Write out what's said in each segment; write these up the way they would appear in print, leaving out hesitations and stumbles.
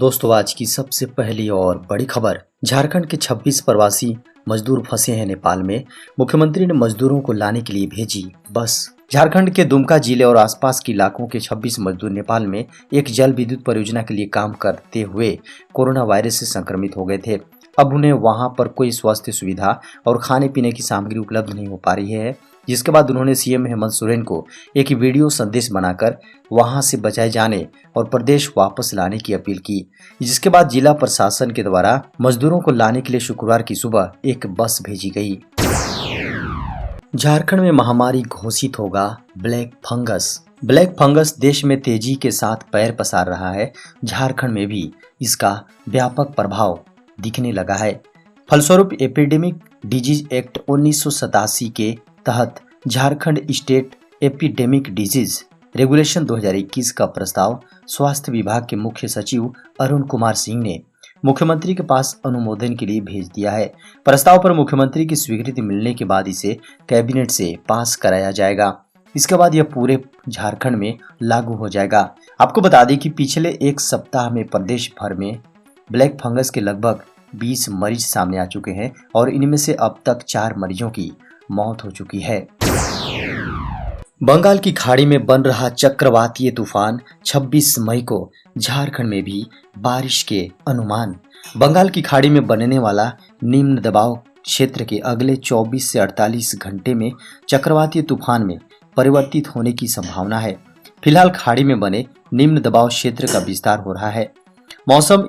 दोस्तों आज की सबसे पहली और बड़ी खबर। झारखंड के 26 प्रवासी मजदूर फंसे हैं नेपाल में। मुख्यमंत्री ने मजदूरों को लाने के लिए भेजी बस। झारखंड के दुमका जिले और आसपास के इलाकों के 26 मजदूर नेपाल में एक जल विद्युत परियोजना के लिए काम करते हुए कोरोना वायरस से संक्रमित हो गए थे। अब उन्हें वहां पर कोई स्वास्थ्य सुविधा और खाने पीने की सामग्री उपलब्ध नहीं हो पा रही है, जिसके बाद उन्होंने सीएम हेमंत सोरेन को एक वीडियो संदेश बनाकर वहां से बचाए जाने और प्रदेश वापस लाने की अपील की, जिसके बाद जिला प्रशासन के द्वारा मजदूरों को लाने के लिए शुक्रवार की सुबह एक बस भेजी गई। झारखंड में महामारी घोषित होगा ब्लैक फंगस। ब्लैक फंगस देश में तेजी के साथ पैर पसार रहा है। झारखंड में भी इसका व्यापक प्रभाव दिखने लगा है। फलस्वरूप एपिडेमिक डिजीज एक्ट 1987 के तहत Jharkhand state epidemic disease regulation 2021 का प्रस्ताव स्वास्थ्य विभाग के मुख्य सचिव अरुण कुमार सिंह ने मुख्यमंत्री के पास अनुमोदन के लिए भेज दिया है। प्रस्ताव पर मुख्यमंत्री की स्वीकृति मिलने के बाद इसे कैबिनेट से पास कराया जाएगा। इसके बाद यह पूरे झारखंड में लागू हो जाएगा। आपको बता दें कि पिछले एक सप्ताह में प्रदेश भर में ब्लैक फंगस के लगभग 20 मरीज सामने आ चुके हैं और इनमें से अब तक 4 मरीजों की मौत हो चुकी है। बंगाल की खाड़ी में बन रहा चक्रवातीय तूफान 26 मई को झारखंड में भी बारिश के अनुमान। बंगाल की खाड़ी में बनने वाला निम्न दबाव क्षेत्र के अगले 24 से 48 घंटे में चक्रवातीय तूफान में परिवर्तित होने की संभावना है। फिलहाल खाड़ी में बने निम्न दबाव क्षेत्र का विस्तार हो रहा है। मौसम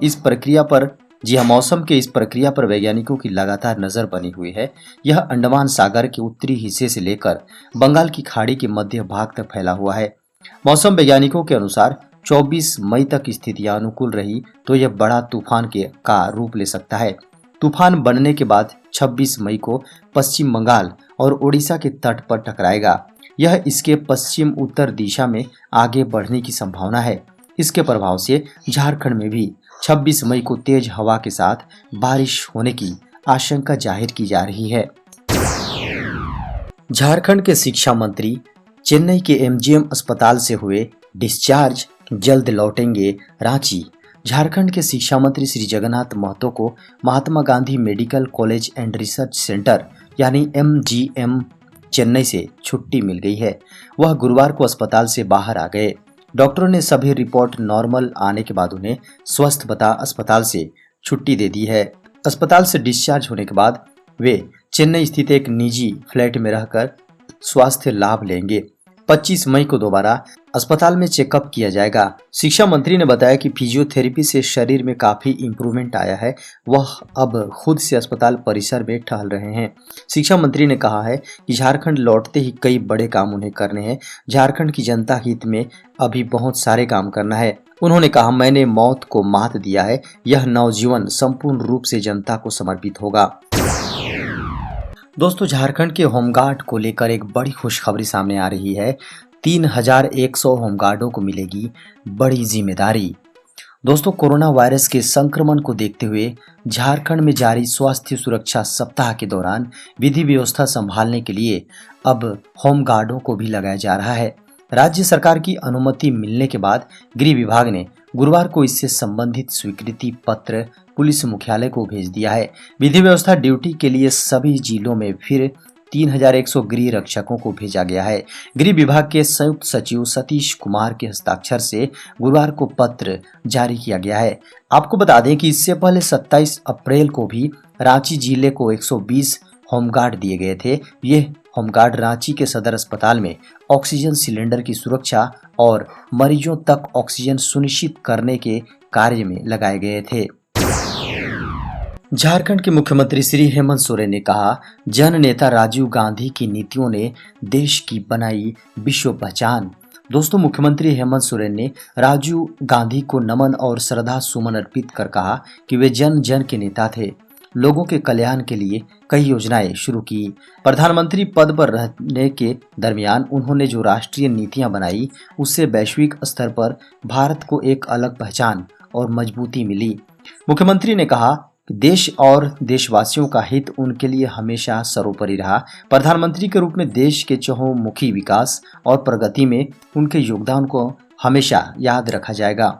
के इस प्रक्रिया पर वैज्ञानिकों की लगातार नजर बनी हुई है। यह अंडमान सागर के उत्तरी हिस्से से लेकर बंगाल की खाड़ी के मध्य भाग तक फैला हुआ है। मौसम वैज्ञानिकों के अनुसार 24 मई तक स्थितियां अनुकूल रही तो यह बड़ा तूफान का रूप ले सकता है। तूफान बनने के बाद 26 मई को पश्चिम बंगाल और ओडिशा के तट पर टकराएगा। यह इसके पश्चिम उत्तर दिशा में आगे बढ़ने की संभावना है। इसके प्रभाव से झारखंड में भी 26 मई को तेज हवा के साथ बारिश होने की आशंका जाहिर की जा रही है। झारखंड के शिक्षा मंत्री चेन्नई के एमजीएम अस्पताल से हुए डिस्चार्ज, जल्द लौटेंगे रांची। झारखंड के शिक्षा मंत्री श्री जगन्नाथ महतो को Mahatma Gandhi medical college and research centre यानी एमजीएम चेन्नई से छुट्टी मिल गई है। वह गुरुवार को अस्पताल से बाहर आ गए। डॉक्टरों ने सभी रिपोर्ट नॉर्मल आने के बाद उन्हें स्वस्थ बता अस्पताल से छुट्टी दे दी है। अस्पताल से डिस्चार्ज होने के बाद वे चेन्नई स्थित एक निजी फ्लैट में रहकर स्वास्थ्य लाभ लेंगे। 25 मई को दोबारा अस्पताल में चेकअप किया जाएगा। शिक्षा मंत्री ने बताया कि फिजियोथेरेपी से शरीर में काफी इंप्रूवमेंट आया है। वह अब खुद से अस्पताल परिसर में टहल रहे हैं। शिक्षा मंत्री ने कहा है कि झारखंड लौटते ही कई बड़े काम उन्हें करने हैं। झारखंड की जनता हित में अभी बहुत सारे काम करना है। उन्होंने कहा, मैंने मौत को मात दिया है। यह नवजीवन संपूर्ण रूप से जनता को समर्पित होगा। दोस्तों झारखंड के होमगार्ड को लेकर एक बड़ी खुशखबरी सामने आ रही है। 3100 होमगार्डों को मिलेगी बड़ी जिम्मेदारी। दोस्तों कोरोना वायरस के संक्रमण को देखते हुए झारखंड में जारी स्वास्थ्य सुरक्षा सप्ताह के दौरान विधि व्यवस्था संभालने के लिए अब होमगार्डों को भी लगाया जा रहा है। राज्य सरकार की अनुमति मिलने के बाद गृह विभाग ने गुरुवार को इससे संबंधित स्वीकृति पत्र पुलिस मुख्यालय को भेज दिया है। विधि व्यवस्था ड्यूटी के लिए सभी जिलों में फिर 3100 गृह रक्षकों को भेजा गया है। गृह विभाग के संयुक्त सचिव सतीश कुमार के हस्ताक्षर से गुरुवार को पत्र जारी किया गया है। आपको बता दें कि इससे पहले 27 अप्रैल को भी रांची जिले को 120 होमगार्ड दिए गए थे। ये होमगार्ड रांची के सदर अस्पताल में ऑक्सीजन सिलेंडर की सुरक्षा और मरीजों तक ऑक्सीजन सुनिश्चित करने के कार्य में लगाए गए थे। झारखंड के मुख्यमंत्री श्री हेमंत सोरेन ने कहा, जन नेता राजीव गांधी की नीतियों ने देश की बनाई विश्व पहचान। दोस्तों मुख्यमंत्री हेमंत सोरेन ने राजीव गांधी को नमन और श्रद्धा सुमन अर्पित कर कहा कि वे जन जन के नेता थे। लोगों के कल्याण के लिए कई योजनाएं शुरू की। प्रधानमंत्री पद पर रहने के दरमियान उन्होंने जो राष्ट्रीय नीतियां बनाई उससे वैश्विक स्तर पर भारत को एक अलग पहचान और मजबूती मिली। मुख्यमंत्री ने कहा कि देश और देशवासियों का हित उनके लिए हमेशा सर्वोपरि रहा। प्रधानमंत्री के रूप में देश के चहुमुखी विकास और प्रगति में उनके योगदान को हमेशा याद रखा जाएगा।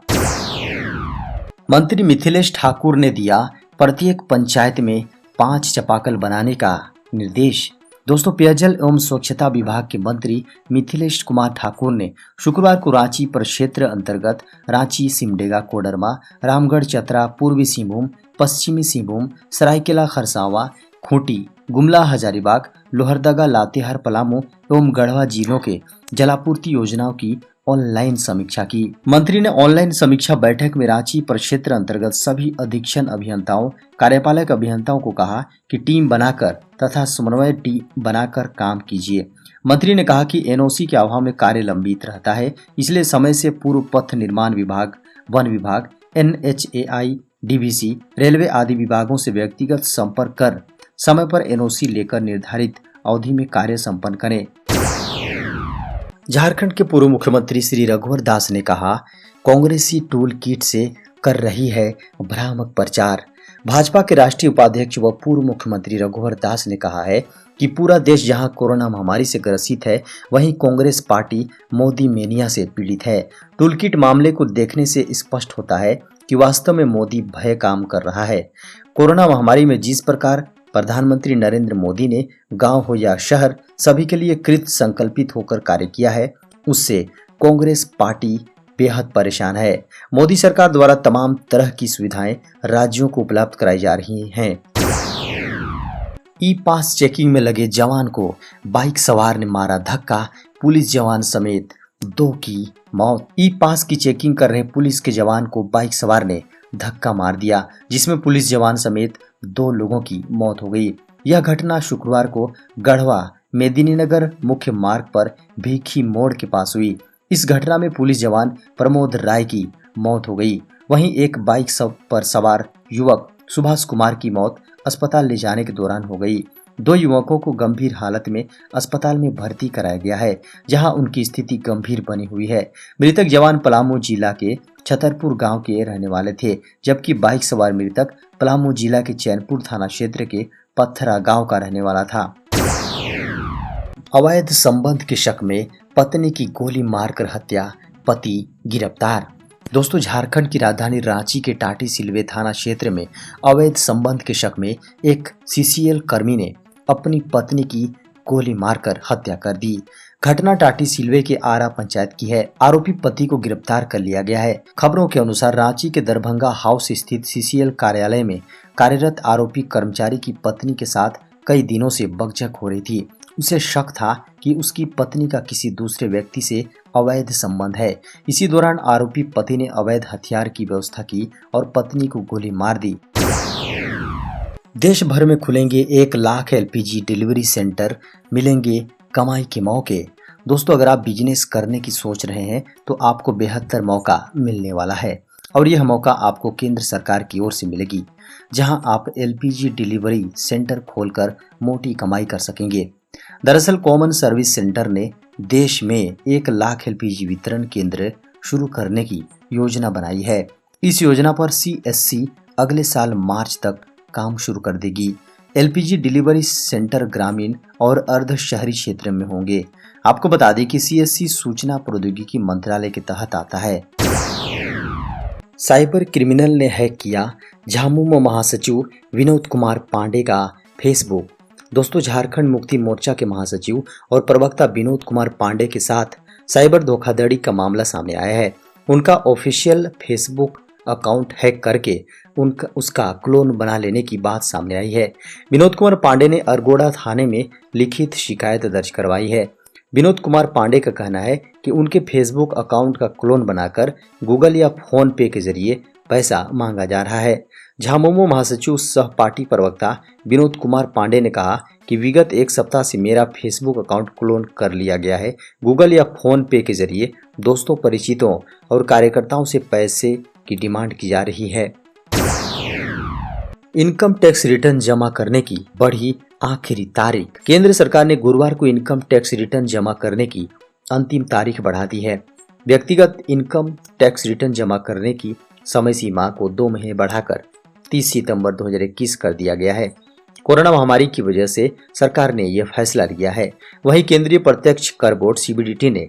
मंत्री मिथिलेश ठाकुर ने दिया प्रत्येक पंचायत में 5 चापाकल बनाने का निर्देश। दोस्तों, पेयजल एवं स्वच्छता विभाग के मंत्री मिथिलेश कुमार ठाकुर ने शुक्रवार को रांची प्रक्षेत्र अंतर्गत रांची, सिमडेगा, कोडरमा, रामगढ़, चतरा, पूर्वी सिंहभूम, पश्चिमी सिंहभूम, सरायकेला खरसावां, खूंटी, गुमला, हजारीबाग, लोहरदगा, लातेहार, पलामू एवं गढ़वा जिलों के जलापूर्ति योजनाओं की ऑनलाइन समीक्षा की। मंत्री ने ऑनलाइन समीक्षा बैठक में रांची प्रक्षेत्र अंतर्गत सभी अधीक्षण अभियंताओं, कार्यपालक अभियंताओं को कहा कि टीम बनाकर तथा समन्वय टीम बनाकर काम कीजिए। मंत्री ने कहा कि एनओसी के अभाव में कार्य लंबित रहता है, इसलिए समय से पूर्व पथ निर्माण विभाग, वन विभाग, NHAI, DVC, रेलवे आदि विभागों से व्यक्तिगत संपर्क कर समय पर एनओसी लेकर निर्धारित अवधि में कार्य संपन्न करें। झारखंड के पूर्व मुख्यमंत्री श्री रघुवर दास ने कहा, कांग्रेसी टूल किट से कर रही है भ्रामक प्रचार। भाजपा के राष्ट्रीय उपाध्यक्ष व पूर्व मुख्यमंत्री रघुवर दास ने कहा है कि पूरा देश जहां कोरोना महामारी से ग्रसित है, वहीं कांग्रेस पार्टी मोदी मेनिया से पीड़ित है। टूल किट मामले को देखने से स्पष्ट होता है कि वास्तव में मोदी भय काम कर रहा है। कोरोना महामारी में जिस प्रकार प्रधानमंत्री नरेंद्र मोदी ने गांव हो या शहर सभी के लिए कृत संकल्पित होकर कार्य किया है, उससे कांग्रेस पार्टी बेहद परेशान है। मोदी सरकार द्वारा तमाम तरह की सुविधाएं राज्यों को उपलब्ध कराई जा रही हैं। ई पास चेकिंग में लगे जवान को बाइक सवार ने मारा धक्का, पुलिस जवान समेत 2 की मौत। ई पास की चेकिंग कर रहे पुलिस के जवान को बाइक सवार ने धक्का मार दिया, जिसमें पुलिस जवान समेत 2 लोगों की मौत हो गई। यह घटना शुक्रवार को गढ़वा मेदिनीनगर मुख्य मार्ग पर भीखी मोड़ के पास हुई। इस घटना में पुलिस जवान प्रमोद राय की मौत हो गई। वहीं एक बाइक पर सवार युवक सुभाष कुमार की मौत अस्पताल ले जाने के दौरान हो गई। 2 युवकों को गंभीर हालत में अस्पताल में भर्ती कराया गया है, जहां उनकी स्थिति गंभीर बनी हुई है। मृतक जवान पलामू जिला के छतरपुर गांव के रहने वाले थे, जबकि बाइक सवार मृतक पलामू जिला के चैनपुर थाना क्षेत्र के पत्थरा गांव का रहने वाला था। अवैध संबंध के शक में पत्नी की गोली मारकर हत्या, पति गिरफ्तार। दोस्तों, झारखंड की राजधानी रांची के टाटी सिलवे थाना क्षेत्र में अवैध संबंध के शक में एक CCL कर्मी ने अपनी पत्नी की गोली मारकर हत्या कर दी। घटना टाटी सिलवे के आरा पंचायत की है। आरोपी पति को गिरफ्तार कर लिया गया है। खबरों के अनुसार रांची के दरभंगा हाउस स्थित CCL कार्यालय में कार्यरत आरोपी कर्मचारी की पत्नी के साथ कई दिनों से बकझक हो रही थी। उसे शक था कि उसकी पत्नी का किसी दूसरे व्यक्ति से अवैध संबंध है। इसी दौरान आरोपी पति ने अवैध हथियार की व्यवस्था की और पत्नी को गोली मार दी। देश भर में खुलेंगे 1 लाख LPG डिलीवरी सेंटर, मिलेंगे कमाई के मौके। दोस्तों, अगर आप बिजनेस करने की सोच रहे हैं तो आपको बेहतर मौका मिलने वाला है और यह मौका आपको केंद्र सरकार की ओर से मिलेगी, जहां आप LPG डिलीवरी सेंटर खोलकर मोटी कमाई कर सकेंगे। दरअसल कॉमन सर्विस सेंटर ने देश में 1 लाख LPG वितरण केंद्र शुरू करने की योजना बनाई है। इस योजना पर CSC अगले साल मार्च तक काम शुरू कर देगी। LPG डिलीवरी सेंटर ग्रामीण और अर्ध शहरी क्षेत्र में होंगे। आपको बता दें कि CSC सूचना प्रौद्योगिकी मंत्रालय के तहत आता है। साइबर क्रिमिनल ने हैक किया झामुमो महासचिव विनोद कुमार पांडे का फेसबुक। दोस्तों, झारखंड मुक्ति मोर्चा के महासचिव और प्रवक्ता विनोद कुमार पांडे के साथ साइबर धोखाधड़ी का मामला सामने आया है। उनका ऑफिशियल फेसबुक अकाउंट हैक करके उसका क्लोन बना लेने की बात सामने आई है। विनोद कुमार पांडे ने अरगोड़ा थाने में लिखित शिकायत दर्ज करवाई है। विनोद कुमार पांडे का कहना है कि उनके फेसबुक अकाउंट का क्लोन बनाकर गूगल या फोन पे के जरिए पैसा मांगा जा रहा है। झामुमो महासचिव सह पार्टी प्रवक्ता विनोद कुमार पांडे ने कहा कि विगत 1 सप्ताह से मेरा फेसबुक अकाउंट क्लोन कर लिया गया है। गूगल या फोन पे के जरिए दोस्तों, परिचितों और कार्यकर्ताओं से पैसे की डिमांड की जा रही है। इनकम टैक्स रिटर्न जमा करने की बढ़ी आखिरी तारीख। केंद्र सरकार ने गुरुवार को इनकम टैक्स रिटर्न जमा करने की अंतिम तारीख बढ़ा दी है। व्यक्तिगत इनकम टैक्स रिटर्न जमा करने की समय सीमा को 2 महीने बढ़ाकर 30 सितंबर 2021 कर दिया गया है। कोरोना महामारी की वजह से सरकार ने यह फैसला लिया है। वहीं केंद्रीय प्रत्यक्ष कर बोर्ड CBDT ने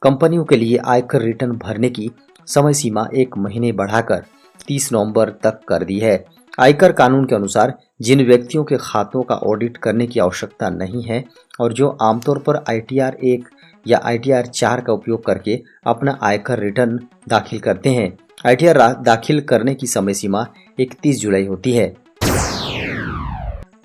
कंपनियों के लिए आयकर रिटर्न भरने की समय सीमा 1 महीने बढ़ाकर 30 नवंबर तक कर दी है। आयकर कानून के अनुसार जिन व्यक्तियों के खातों का ऑडिट करने की आवश्यकता नहीं है और जो आमतौर पर ITR 1 या ITR 4 का उपयोग करके अपना आयकर रिटर्न दाखिल करते हैं, ITR दाखिल करने की समय सीमा 31 जुलाई होती है।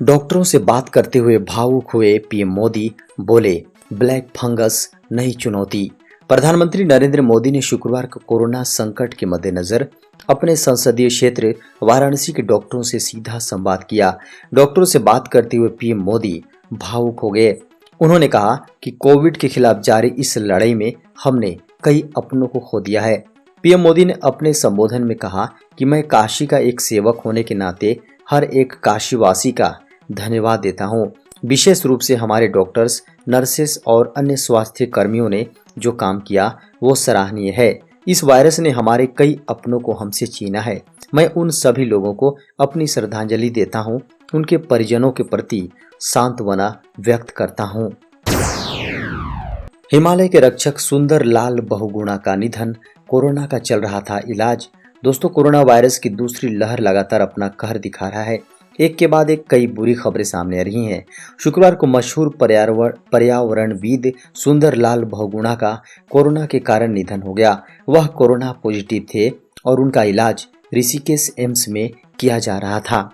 डॉक्टरों से बात करते हुए भावुक हुए पीएम मोदी, बोले ब्लैक फंगस नई चुनौती। प्रधानमंत्री नरेंद्र मोदी ने शुक्रवार को कोरोना संकट के मद्देनजर अपने संसदीय क्षेत्र वाराणसी के डॉक्टरों से सीधा संवाद किया। डॉक्टरों से बात करते हुए पीएम मोदी भावुक हो गए। उन्होंने कहा कि कोविड के खिलाफ जारी इस लड़ाई में हमने कई अपनों को खो दिया है। पीएम मोदी ने अपने संबोधन में कहा कि मैं काशी का एक सेवक होने के नाते हर एक काशीवासी का धन्यवाद देता हूँ। विशेष रूप से हमारे डॉक्टर्स, नर्सेस और अन्य स्वास्थ्य कर्मियों ने जो काम किया वो सराहनीय है। इस वायरस ने हमारे कई अपनों को हमसे छीना है। मैं उन सभी लोगों को अपनी श्रद्धांजलि देता हूँ, उनके परिजनों के प्रति सांत्वना व्यक्त करता हूँ। हिमालय के रक्षक सुंदर लाल बहुगुणा का निधन, कोरोना का चल रहा था इलाज। दोस्तों, कोरोना वायरस की दूसरी लहर लगातार अपना कहर दिखा रहा है। एक के बाद एक कई बुरी खबरें सामने आ रही हैं। शुक्रवार को मशहूर पर्यावरणविद सुंदर लाल बहुगुणा का कोरोना के कारण निधन हो गया। वह कोरोना पॉजिटिव थे और उनका इलाज ऋषिकेश एम्स में किया जा रहा था।